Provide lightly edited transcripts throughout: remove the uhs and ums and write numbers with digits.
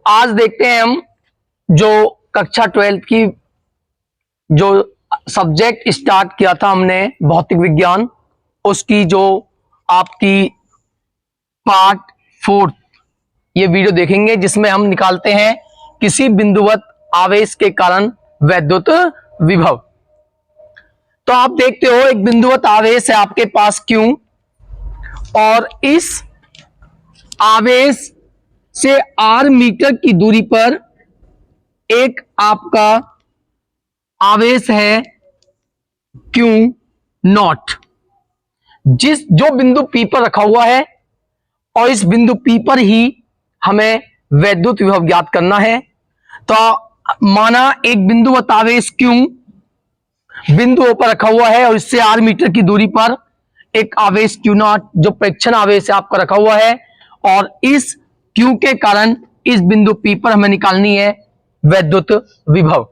आज देखते हैं हम जो कक्षा 12 की जो सब्जेक्ट स्टार्ट किया था हमने भौतिक विज्ञान, उसकी जो आपकी पार्ट 4 ये वीडियो देखेंगे, जिसमें हम निकालते हैं किसी बिंदुवत आवेश के कारण वैद्युत विभव। तो आप देखते हो एक बिंदुवत आवेश है आपके पास Q, और इस आवेश से R मीटर की दूरी पर एक आपका आवेश है Q नॉट, जो बिंदु P पर रखा हुआ है, और इस बिंदु P पर ही हमें वैद्युत विभव ज्ञात करना है। तो माना एक बिंदुवत आवेश Q बिंदु O पर रखा हुआ है और इससे R मीटर की दूरी पर एक आवेश Q नॉट जो प्रेक्षण आवेश है आपका रखा हुआ है, और इस Q के कारण इस बिंदु P पर हमें निकालनी है वैद्युत विभव।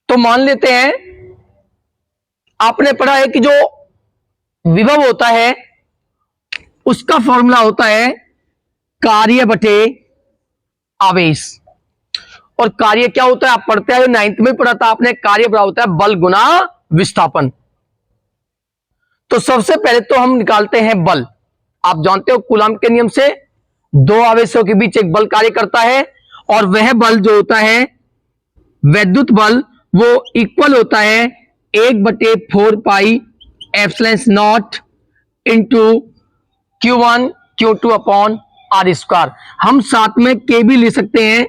तो मान लेते हैं आपने पढ़ा है कि जो विभव होता है उसका फॉर्मूला होता है कार्य बटे आवेश। और कार्य क्या होता है आप पढ़ते हैं, 9th में पढ़ा था आपने, कार्य बराबर होता है बल गुना विस्थापन। तो सबसे पहले तो हम निकालते हैं बल। आप जानते हो कूलॉम के नियम से दो आवेशों के बीच एक बल कार्य करता है, और वह बल जो होता है वैद्युत बल वो इक्वल होता है 1/4 pi epsilon naught into Q1 Q2 upon R square. हम साथ में K भी ले सकते हैं।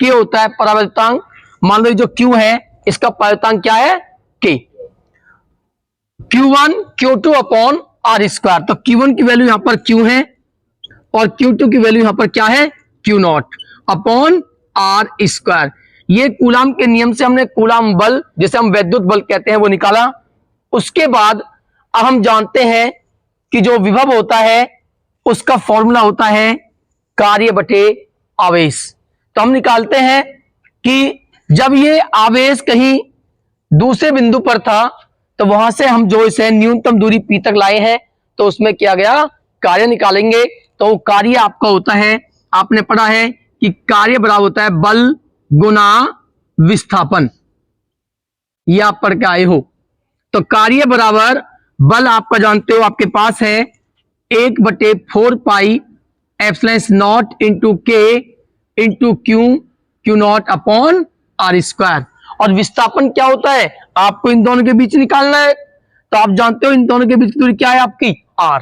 K होता है परावर्तांक। मान लो जो Q है इसका परावर्तांक क्या है K। Q1 Q2 upon R square. तो Q1 की वैल्यू यहां पर Q है और Q2 की वैल्यू यहां पर क्या है Q not upon R square. ये कूलॉम के नियम से हमने कूलॉम बल, जिसे हम वैद्युत बल कहते हैं, वो निकाला। उसके बाद अब हम जानते हैं कि जो विभव होता है उसका फॉर्मूला होता है कार्य बटे आवेश। तो हम निकालते हैं कि जब ये आवेश कहीं दूसरे बिंदु पर था तो वहां से हम जो इसे न्यूनतम दूरी P तक लाए हैं, तो उसमें किया गया कार्य निकालेंगे। तो कार्य आपका होता है, आपने पढ़ा है कि कार्य बराबर होता है बल गुना विस्थापन। ये आप पढ़ के आए हो। तो कार्य बराबर बल आपका जानते हो आपके पास है 1/4 pi epsilon naught into K into Q not upon R square. और विस्थापन क्या होता है आपको इन दोनों के बीच निकालना है। तो आप जानते हो इन दोनों के बीच की दूरी क्या है आपकी R,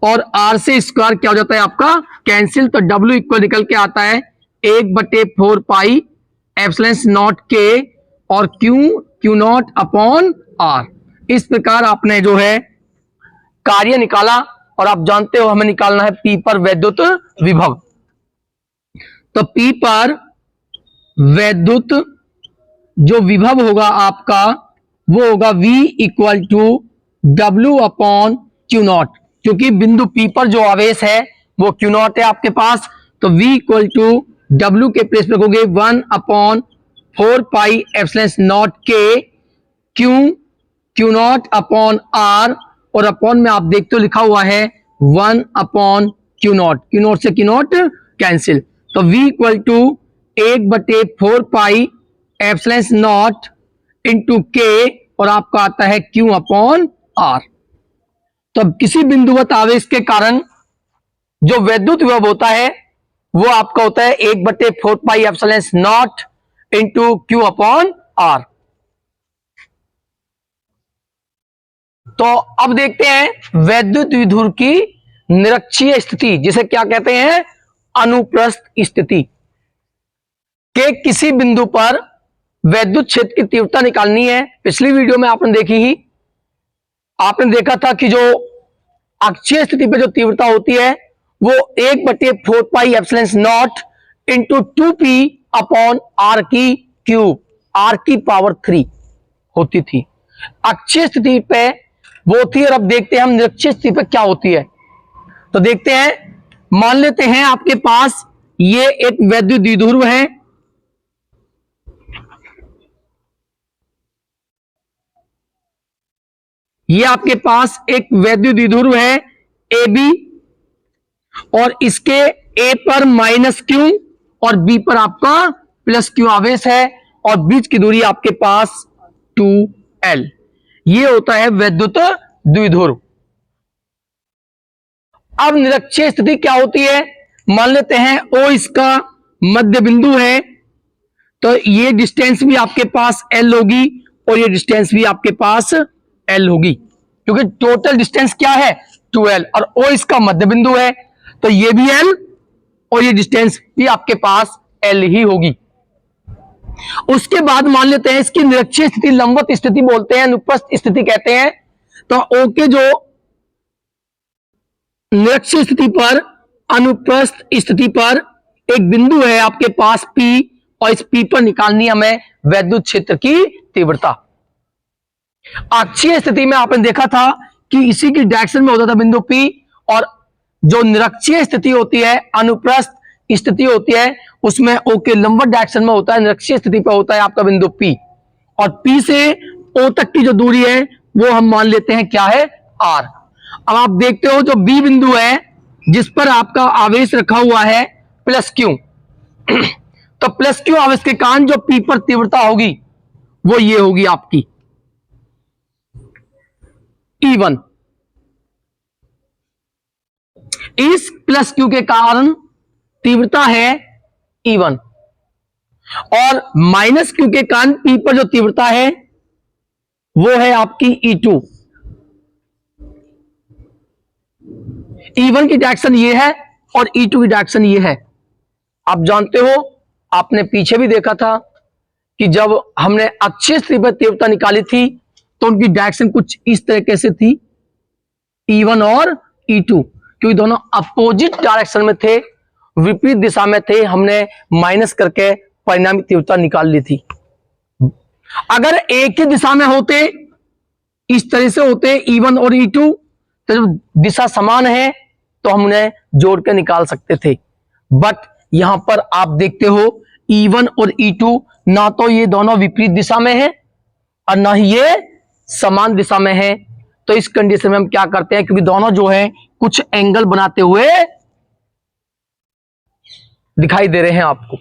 और R से स्क्वायर क्या हो जाता है आपका कैंसिल। तो W इक्वल निकल के आता है 1/4 पाई एप्सिलॉन नॉट K और Q नॉट अपॉन R। इस प्रकार आपने जो है कार्य निकाला, और आप जानते हो हमें निकालना है P पर वैद्युत विभव। तो P पर वैद्युत जो विभव होगा आपका वो होगा V equal to W upon Q naught, क्योंकि बिंदु P पर जो आवेश है वो Q नॉट है आपके पास। तो V इक्वल टू W के प्लेस पे रखोगे 1/4 pi epsilon not K Q not upon R, और अपॉन में आप देखते हो लिखा हुआ है 1/Q नॉट से Q नॉट कैंसिल। तो V equal to 1/4 pi epsilon naught into K, और आपका आता है Q अपॉन R। तो अब किसी बिंदुवत आवेश के कारण जो वैद्युत विभव होता है वो आपका होता है 1/4 pi epsilon naught into Q upon R। तो अब देखते हैं वैद्युत द्विध्रुव की निरक्षीय स्थिति, जिसे क्या कहते हैं अनुप्रस्थ स्थिति, के किसी बिंदु पर वैद्युत क्षेत्र की तीव्रता निकालनी है। पिछली वीडियो में आपने देखी ही, आपने देखा था कि जो अक्षीय स्थिति पे जो तीव्रता होती है वो 1/4 pi epsilon naught into 2p upon R की क्यूब, R की पावर 3 होती थी। अक्षीय स्थिति पे वो होती है। और अब देखते हैं हम निरक्षीय स्थिति पे क्या होती है। तो देखते हैं, मान लेते हैं आपके पास ये एक वैद्युत द्विध्रुव है, ये आपके पास एक वैद्युत द्विध्रुव है ए बी, और इसके ए पर माइनस क्यू और बी पर आपका प्लस क्यू आवेश है, और बीच की दूरी आपके पास 2l। ये होता है वैद्युत द्विध्रुव। अब निरक्षीय स्थिति क्या होती है? मान लेते हैं O इसका मध्य बिंदु है, तो ये डिस्टेंस भी आपके पास L होगी और ये डिस्टेंस भी आपके पास L होगी, क्योंकि टोटल डिस्टेंस क्या है 2l, और O इसका मध्य बिंदु है तो ये भी L और ये डिस्टेंस भी आपके पास L ही होगी। उसके बाद मान लेते हैं इसकी निरक्षीय स्थिति लंबवत स्थिति बोलते हैं, अनुप्रस्थ स्थिति कहते हैं। तो O के जो निरक्षीय स्थिति पर, अनुप्रस्थ स्थिति पर एक बिंदु है आपके पास P, और इस P पर निकालनी हमें वैद्युत क्षेत्र की तीव्रता। अक्षीय स्थिति में आपने देखा था कि इसी की डायरेक्शन में होता था बिंदु P, और जो निरक्षीय स्थिति होती है, अनुप्रस्थ स्थिति होती है, उसमें O के लंबवत डायरेक्शन में होता है, निरक्षीय स्थिति पर होता है आपका बिंदु P, और P से O तक की जो दूरी है वो हम मान लेते हैं क्या है R। अब आप देखते हो जो B बिंदु है जिस पर आपका आवेश रखा हुआ है प्लस Q, तो प्लस Q आवेश के कारण जो P पर तीव्रता होगी वो ये होगी आपकी E1। इस प्लस Q के कारण तीव्रता है E1, और माइनस Q के कारण P पर जो तीव्रता है वो है आपकी E2। E1 की डायरेक्शन ये है और E2 की डायरेक्शन ये है। आप जानते हो, आपने पीछे भी देखा था कि जब हमने अक्षीय स्थिति पर तीव्रता निकाली थी तो उनकी डायरेक्शन कुछ इस तरीके से थी, E1 और E2, क्योंकि दोनों अपोजिट डायरेक्शन में थे, विपरीत दिशा में थे। हमने माइनस करके परिणामी तीव्रता निकाल ली थी। अगर एक ही दिशा में होते, इस तरह से होते E1 और E2, तो जब दिशा समान है तो हम उन्हें जोड़ के निकाल सकते थे। बट यहां पर आप देखते हो E1 और E2 ना तो ये दोनों विपरीत दिशा में है और ना ही ये समान दिशा में है। तो इस कंडीशन में हम क्या करते हैं, क्योंकि दोनों जो है कुछ एंगल बनाते हुए दिखाई दे रहे हैं आपको,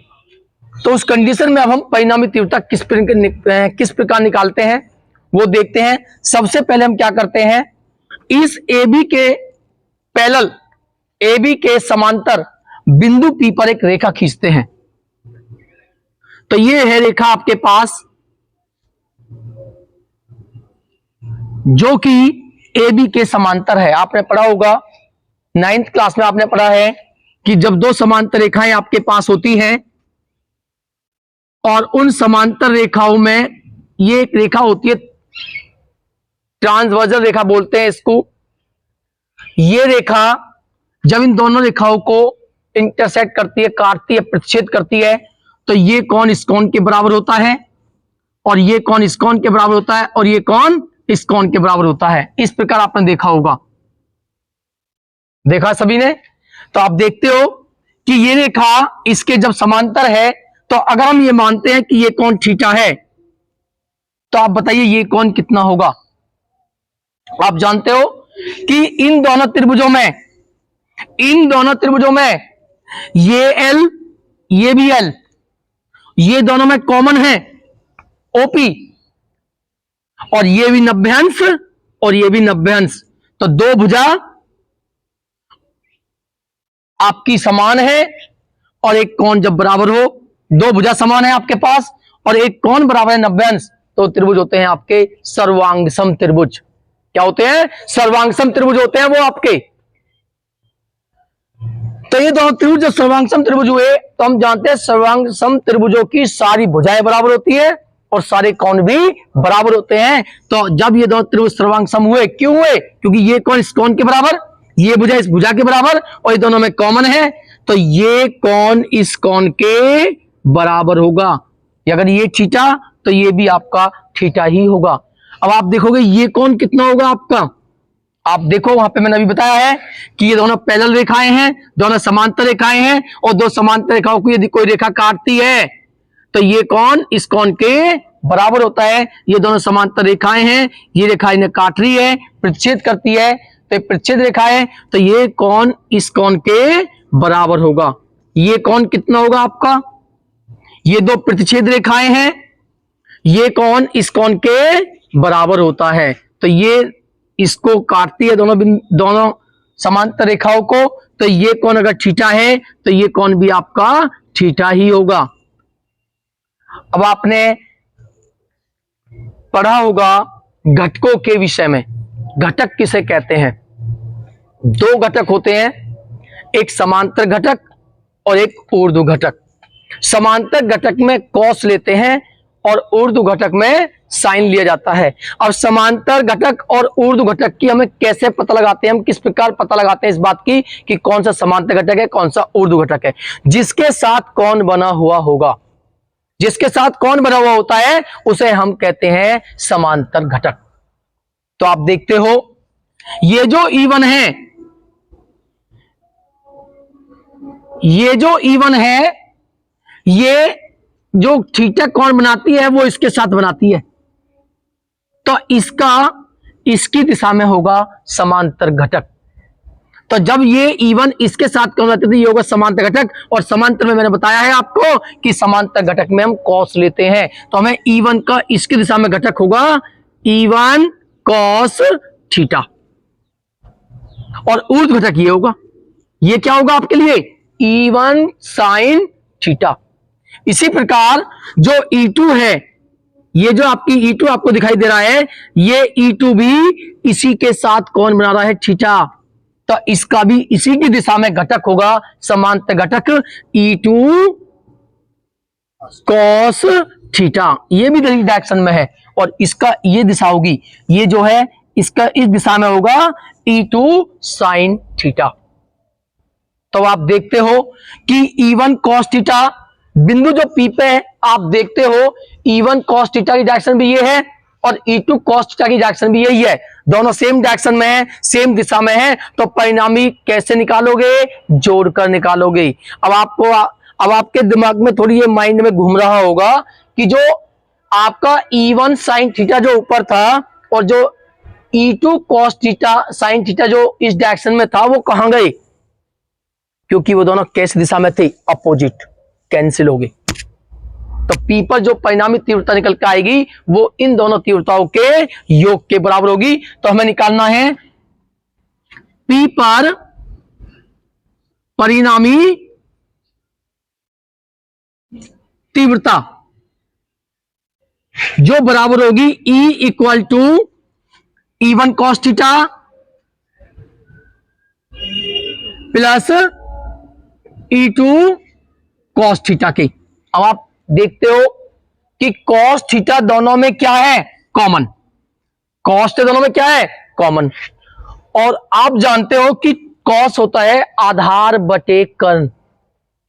तो उस कंडीशन में अब हम परिणामी तीव्रता किस प्रकार निकालते हैं वो देखते हैं। सबसे पहले हम क्या करते हैं, इस AB के पैरेलल, AB के समांतर बिंदु P पर एक रेखा खींचते हैं। तो ये है रेखा आपके पास, जो कि AB के समांतर है। आपने पढ़ा होगा 9th क्लास में, आपने पढ़ा है कि जब दो समांतर रेखाएं आपके पास होती हैं और उन समांतर रेखाओं में ये एक रेखा होती है, ट्रांसवर्जल रेखा बोलते हैं इसको। ये रेखा जब इन दोनों रेखाओं को इंटरसेक्ट करती है, काटती है, प्रतिच्छेद करती है, तो ये कोण इस कोण के बराबर होता है, और ये कोण इस कोण के बराबर होता है, और ये कोण इस कोण के बराबर होता है। इस प्रकार आपने देखा होगा, देखा सभी ने। तो आप देखते हो कि ये रेखा इसके जब समांतर है, तो अगर हम ये मानते हैं कि ये कोण थीटा है, तो आप बताइए ये कोण कितना होगा। आप जानते हो कि इन दोनों त्रिभुजों में ये L, ये भी L, ये दोनों में कॉमन है OP, और ये भी 90 अंश और ये भी 90 अंश। तो दो भुजा आपकी समान है, और एक कोण जब बराबर हो, दो भुजा समान है आपके पास और एक कोण बराबर है 90 अंश, तो त्रिभुज होते हैं आपके सर्वांगसम त्रिभुज। क्या होते हैं? सर्वांगसम त्रिभुज होते हैं वो आपके। तो ये दोनों त्रिभुज जब सर्वांगसम त्रिभुज हुए, तो हम जानते हैं सर्वांगसम त्रिभुजों की सारी भुजाएं बराबर होती है और सारे कोण भी बराबर होते हैं। तो जब ये दोनों त्रिभुज सर्वांगसम हुए, क्यों हुए? क्योंकि ये कोण इस कोण के बराबर, ये भुजा इस भुजा के बराबर, और ये दोनों में कॉमन है, तो ये कोण इस कोण के बराबर होगा। अगर ये थीटा, तो ये भी आपका थीटा ही होगा। अब आप देखोगे ये कोण कितना होगा आपका। आप देखो वहां पे मैंने अभी बताया है कि ये दोनों पैरेलल रेखाएं हैं, दोनों समांतर रेखाएं हैं, और दो समांतर रेखाओं को यदि कोई रेखा काटती है तो ये कोण इस कोण के बराबर होता है। ये दोनों समांतर रेखाएं हैं, ये रेखा इन्हें काट रही है, प्रतिच्छेद करती है, तो ये प्रतिच्छेद रेखा है, तो ये कोण इस कोण के बराबर होगा। ये कोण कितना होगा आपका, ये दो प्रतिच्छेद रेखाएं हैं, ये कोण इस कोण के बराबर होता है, तो ये इसको काटती है दोनों समांतर रेखाओं को, तो ये कोण अगर थीटा है तो ये कोण भी आपका थीटा ही होगा। अब आपने पढ़ा होगा घटकों के विषय में, घटक किसे कहते हैं। दो घटक होते हैं, एक समांतर घटक और एक ऊर्ध्व घटक। समांतर घटक में कॉस लेते हैं और ऊर्ध्व घटक में साइन लिया जाता है। अब समांतर घटक और ऊर्ध्व घटक की हमें कैसे पता लगाते हैं, हम किस प्रकार पता लगाते हैं इस बात की कि कौन सा समांतर घटक है कौन सा ऊर्ध्व घटक है। जिसके साथ कोण बना हुआ होगा, जिसके साथ कोण बना हुआ होता है उसे हम कहते हैं समांतर घटक। तो आप देखते हो ये जो E1 है, ये जो E1 है, ये जो थीटा कोण बनाती है वो इसके साथ बनाती है, तो इसकी दिशा में होगा समांतर घटक। तो जब ये E1 इसके साथ कोण बनाती है तो ये होगा समांतर घटक। और समांतर में मैंने बताया है आपको कि समांतर घटक में हम कॉस लेते हैं, तो हमें E1 का इसकी दिशा में घटक होगा E1 कॉस थीटा, और ऊर्ध्व घटक ये होगा, ये क्या होगा आपके लिए E1 साइन थीटा। इसी प्रकार जो E2 है, ये जो आपकी E2 आपको दिखाई दे रहा है, ये E2 भी इसी के साथ कोण बना रहा है थीटा, तो इसका भी इसी की दिशा में घटक होगा समांतर घटक E2 कॉस थीटा। ये भी डायरेक्शन में है और इसका ये दिशा होगी, ये जो है इसका इस दिशा में होगा E2 साइन थीटा। तो आप देखते हो कि E1 cos थीटा बिंदु जो P पे है, आप देखते हो E1 cos थीटा की डायरेक्शन भी ये है और E2 cos थीटा की डायरेक्शन भी यही है, दोनों सेम डायरेक्शन में है, सेम दिशा में है, तो परिणामी कैसे निकालोगे, जोड़कर निकालोगे। अब आपके दिमाग में थोड़ी ये माइंड में घूम रहा होगा कि जो आपका E1 sin थीटा जो ऊपर था और जो E2 cos theta sin theta जो इस डायरेक्शन में था वो कहां गए, क्योंकि वो दोनों कैसे दिशा में थे, अपोजिट, कैंसिल हो गए। तो P पर जो परिणामी तीव्रता निकल के आएगी वो इन दोनों तीव्रताओं के योग के बराबर होगी। तो हमें निकालना है P पर परिणामी तीव्रता जो बराबर होगी E equal to E1 cos theta plus E2 cos theta के। अब आप देखते हो कि cos थीटा दोनों में क्या है, कॉमन। cos थीटा दोनों में क्या है, कॉमन। और आप जानते हो कि cos होता है आधार बटे कर्ण,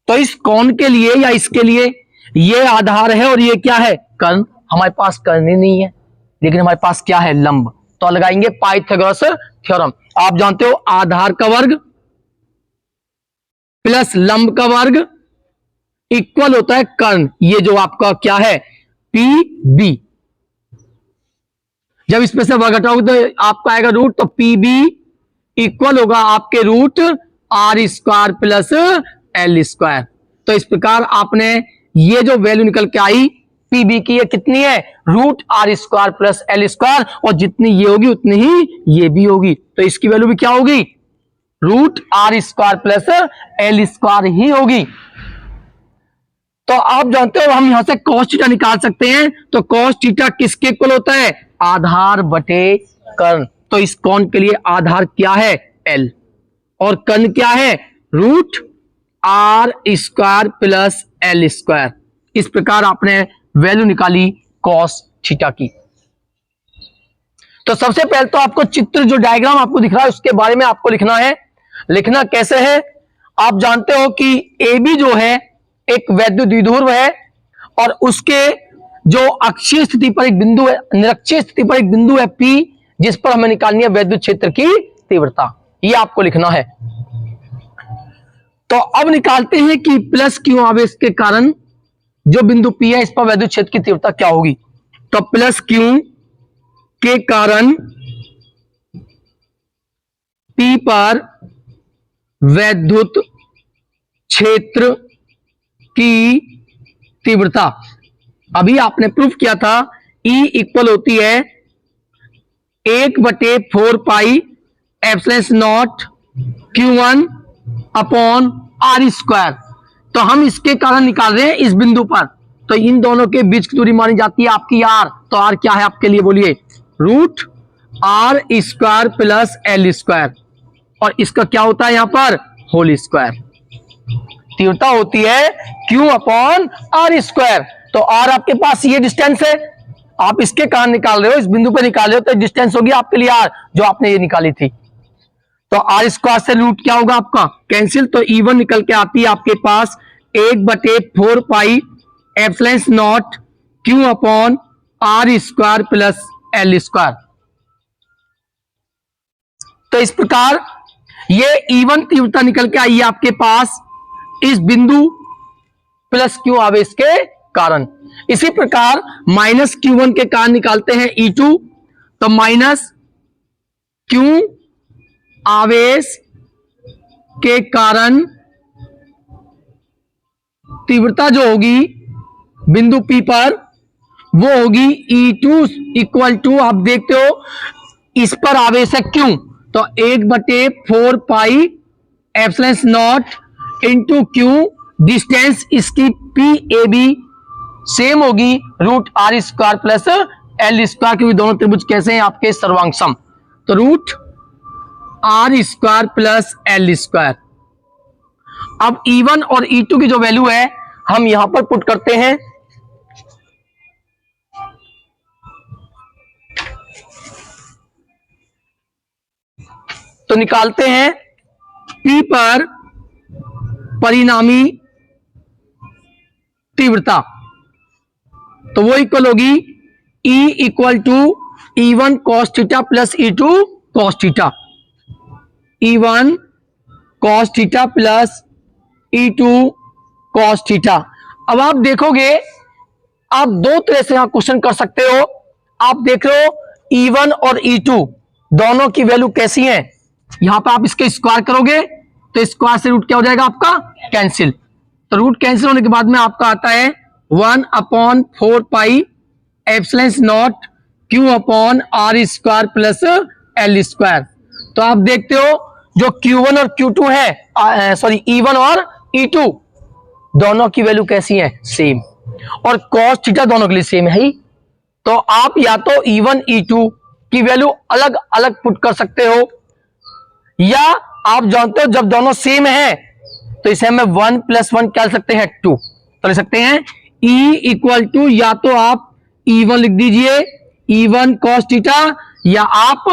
तो इस कोण के लिए या इसके लिए ये आधार है और ये क्या है, कर्ण। हमारे पास कर्ण ही नहीं है लेकिन हमारे पास क्या है, लंब, तो लगाएंगे पाइथागोरस थ्योरम। आप जानते हो आधार का वर्ग प्लस लंब का वर्ग इक्वल होता है कर्ण, ये जो आपका क्या है PB। जब इसमें से वर्ग हटाओगे तो आपका आएगा रूट, तो PB इक्वल होगा आपके root R square plus L square. तो इस प्रकार आपने ये जो वैल्यू निकल के आई PB की, ये कितनी है, root R square plus L square, और जितनी ये होगी उतनी ही ये भी होगी, तो इसकी वैल्यू भी क्या होगी, root R square plus L square ही होगी। तो आप जानते हो हम यहां से cos थीटा निकाल सकते हैं, तो cos थीटा किसके इक्वल होता है, आधार बटे कर्ण। तो इस कोण के लिए आधार क्या है, L, और कर्ण क्या है, root R square plus L square. इस प्रकार आपने वैल्यू निकाली cos थीटा की। तो सबसे पहले तो आपको चित्र जो डायग्राम आपको दिख रहा है उसके बारे में आपको लिखना है। लिखना कैसे है, आप जानते हो कि AB जो है एक वैद्युत द्विध्रुव है और उसके जो अक्षीय स्थिति पर एक बिंदु है, निरक्षीय स्थिति पर एक बिंदु है P, जिस पर हमें निकालनी है वैद्युत क्षेत्र की तीव्रता, ये आपको लिखना है। तो अब निकालते हैं कि प्लस Q आवेश के कारण जो बिंदु P है इस पर वैद्युत क्षेत्र की तीव्रता क्या होगी। तो प्लस Q के कारण P पर वैद्युत क्षेत्र की तीव्रता, अभी आपने प्रूफ किया था E इक्वल होती है 1/4 pi epsilon not Q1 upon R square. तो हम इसके कारण निकाल रहे हैं इस बिंदु पर, तो इन दोनों के बीच की दूरी मानी जाती है आपकी R। तो R क्या है आपके लिए, बोलिए, root R square plus L square, और इसका क्या होता है यहां पर, होल स्क्वायर। तीव्रता होती है Q अपॉन R स्क्वायर। तो R आपके पास ये डिस्टेंस है, आप इसके कारण निकाल रहे हो, इस बिंदु पर निकाल रहे हो, तो डिस्टेंस होगी आपके लिए R, जो आपने ये निकाली थी। तो R स्क्वायर से रूट क्या होगा आपका, कैंसिल, तो E1 निकल के आती है आपके पास 1/4 pi epsilon naught Q upon R square plus L square. तो इस प्रकार ये E1 तीव्रता निकल के आई है आपके पास इस बिंदु प्लस Q आवेश के कारण। इसी प्रकार माइनस Q1 के कारण निकालते हैं E2, तो माइनस Q आवेश के कारण तीव्रता जो होगी बिंदु P पर वो होगी E2 इक्वल टू, आप देखते हो इस पर आवेश है Q, तो 1/4 pi epsilon naught into Q, distance इसकी PAB सेम होगी root R square plus L square, क्योंकि दोनों त्रिभुज कैसे हैं आपके, सर्वांग सम, तो root R square plus L square. अब E1 और E2 की जो वैल्यू है हम यहां पर पुट करते हैं, तो निकालते हैं P पर परिणामी तीव्रता, तो वो इक्वल होगी E equal to E1 cos theta plus E2 cos theta, E1 cos theta plus E2 cos theta. अब आप देखोगे, आप दो तरह से यहां क्वेश्चन कर सकते हो। आप देख रहे हो E1 और E2 दोनों की वैल्यू कैसी है, यहां पर आप इसके स्क्वायर करोगे तो स्क्वायर से रूट क्या हो जाएगा आपका, कैंसिल, तो रूट कैंसिल होने के बाद में आपका आता है 1/4 pi epsilon naught Q upon R square plus L square. तो आप देखते हो जो Q1 और Q2 है, सॉरी E1 और E2 दोनों की वैल्यू कैसी है, सेम, और cos थीटा दोनों के लिए सेम है ही। तो आप या तो E1 E2 की वैल्यू अलग अलग पुट कर सकते हो, या आप जानते हो जब दोनों सेम है तो इसे हम 1 + 1 क्या लिख सकते हैं, 2, तो लिख सकते हैं E इक्वल टू, या तो आप E1 लिख दीजिए E1 cos थीटा, या आप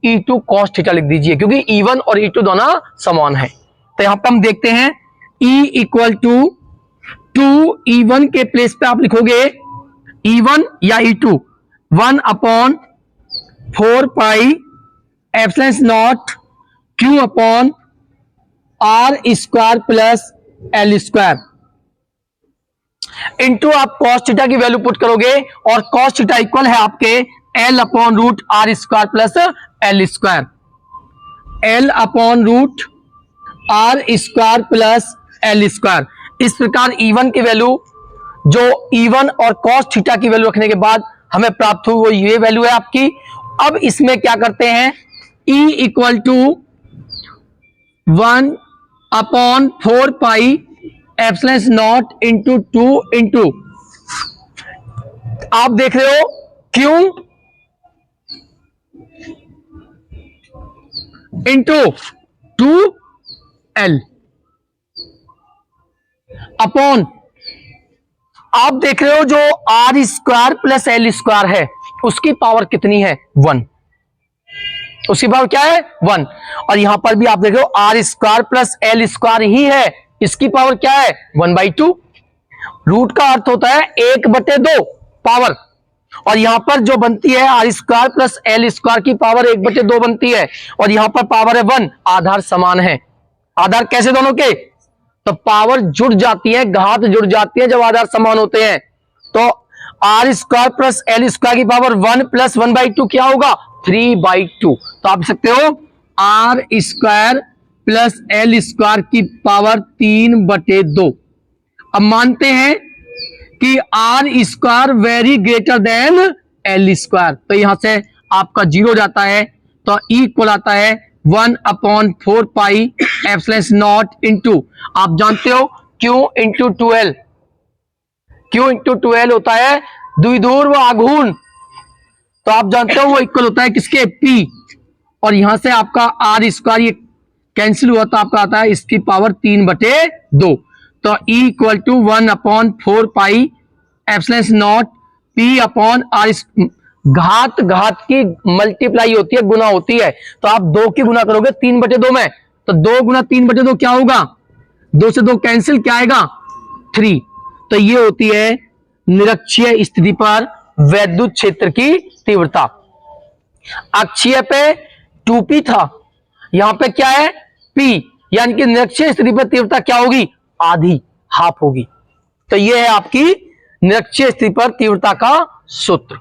E2 cos थीटा लिख दीजिए, क्योंकि E1 और E2 दोनों समान है। तो यहां पर हम देखते हैं E इक्वल टू 2, E1 के प्लेस पे आप लिखोगे E1 या E2 1/4 pi epsilon naught Q upon R square plus L square, into आप cos थीटा की वैल्यू पुट करोगे, और cos थीटा इक्वल है आपके L upon root R square plus L square, L upon root R square plus L square. इस प्रकार E1 की value, जो E1 और cos थीटा की वैल्यू रखने के बाद हमें प्राप्त हुई वो ये वैल्यू है आपकी। अब इसमें क्या करते हैं, E equal to 1/4 pi epsilon naught into 2 into, आप देख रहे हो Q इंटू 2L अपॉन, आप देख रहे हो जो R square plus L square है उसकी पावर कितनी है, 1, उसकी पावर क्या है, 1, और यहां पर भी आप देख रहे हो R square plus L square ही है, इसकी पावर क्या है, 1/2। रूट का अर्थ होता है 1/2 पावर, और यहां पर जो बनती है R square plus L square की पावर 1/2 बनती है, और यहां पर पावर है 1, आधार समान है। आधार कैसे दोनों के, तो पावर जुड़ जाती है, घात जुड़ जाती है जब आधार समान होते हैं। तो R square plus L square की पावर 1 + 1/2 क्या होगा, 3/2। तो आप लिख सकते हो R square plus L square की पावर 3/2। अब मानते हैं कि R square very greater than L square, तो यहां से आपका 0 जाता है, तो इक्वल आता है 1/4 पाई एप्सिलॉन नॉट इंटू, आप जानते हो Q into 2L, Q into 2L होता है द्विध्रुव आघूर्ण, तो आप जानते हो वो इक्वल होता है किसके, P, और यहां से आपका आर स्क्वायर ये कैंसिल हुआ तो आपका आता है इसकी पावर 3/2, तो equal to 1/4 pi epsilon naught P upon R. घात की मल्टीप्लाई होती है, गुना होती है, तो आप 2 की गुना करोगे 3/2 में, तो 2 गुना 3/2 क्या होगा, 2 से 2 कैंसिल, क्या आएगा 3। तो ये होती है निरक्षीय स्थिति पर वैद्युत क्षेत्र की तीव्रता। अक्षीय पे 2p था, यहां पे क्या है p, यानी कि निरक्षीय स्थिति पर तीव्रता क्या होगी, आधी, हाफ होगी। तो ये है आपकी निरक्षीय स्थिति पर तीव्रता का सूत्र।